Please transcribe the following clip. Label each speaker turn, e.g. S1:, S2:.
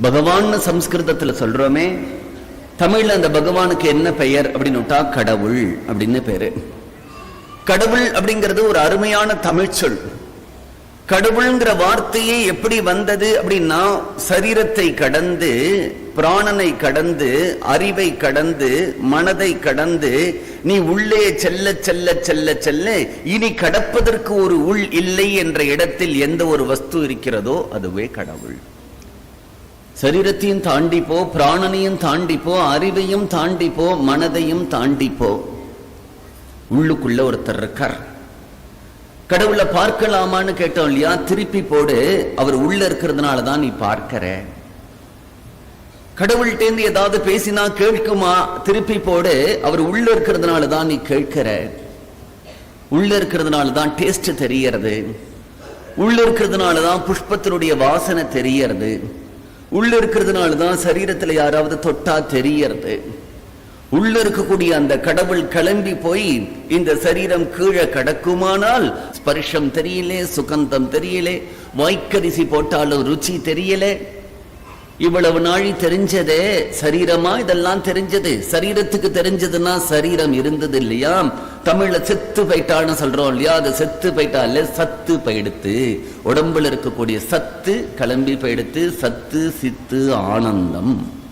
S1: பகவான் சம்ஸ்கிருதத்துல சொல்றோமே, தமிழ்ல அந்த பகவானுக்கு என்ன பெயர் அப்படின்னுட்டா கடவுள் அப்படின்னு பேரு. கடவுள் அப்படிங்கிறது ஒரு அருமையான தமிழ் சொல். கடவுள்ங்கிற வார்த்தையே எப்படி வந்தது அப்படின்னா, சரீரத்தை கடந்து, பிராணனை கடந்து, அறிவை கடந்து, மனதை கடந்து நீ உள்ளே செல்ல செல்ல செல்ல செல்ல இனி கடப்பதற்கு ஒரு உள் இல்லை என்ற இடத்தில் எந்த ஒரு வஸ்து இருக்கிறதோ அதுவே கடவுள். சரீரத்தையும் தாண்டிப்போ, பிராணனையும் தாண்டிப்போ, அறிவையும் தாண்டிப்போ, மனதையும் தாண்டிப்போ உள்ளுக்குள்ள ஒருத்தர் இருக்கார். கடவுளை பார்க்கலாமான்னு கேட்டோம் இல்லையா? திருப்பி போடு, அவர் உள்ள இருக்கிறதுனாலதான் நீ பார்க்கிற. கடவுள்கிட்டேந்து ஏதாவது பேசினா கேட்குமா? திருப்பி போடு, அவர் உள்ள இருக்கிறதுனாலதான் நீ கேட்கிற. உள்ள இருக்கிறதுனாலதான் டேஸ்ட் தெரியறது, உள்ள இருக்கிறதுனாலதான் புஷ்பத்தினுடைய வாசனை தெரியறது, உள்ள இருக்கிறதுனாலதான் சரீரத்துல யாராவது தொட்டா தெரியறது. உள்ள இருக்கக்கூடிய அந்த கடவுள் கிளம்பி போய் இந்த சரீரம் கீழே கடக்குமானால் ஸ்பர்ஷம் தெரியலே, சுகந்தம் தெரியலே, வாய்க்கரிசி போட்டாலும் ருச்சி தெரியல. இவ்வளவு நாழி தெரிஞ்சதே சரீரமா? இதெல்லாம் தெரிஞ்சது. சரீரத்துக்கு தெரிஞ்சதுன்னா சரீரம் இருந்தது இல்லையா? தமிழ்ல செத்து போயிட்டான்னு சொல்றோம் இல்லையா? அது செத்து போயிட்டால சத்து போயிடுத்து. உடம்புல இருக்கக்கூடிய சத்து கிளம்பி போயிடுத்து. சத்து சித்து ஆனந்தம்.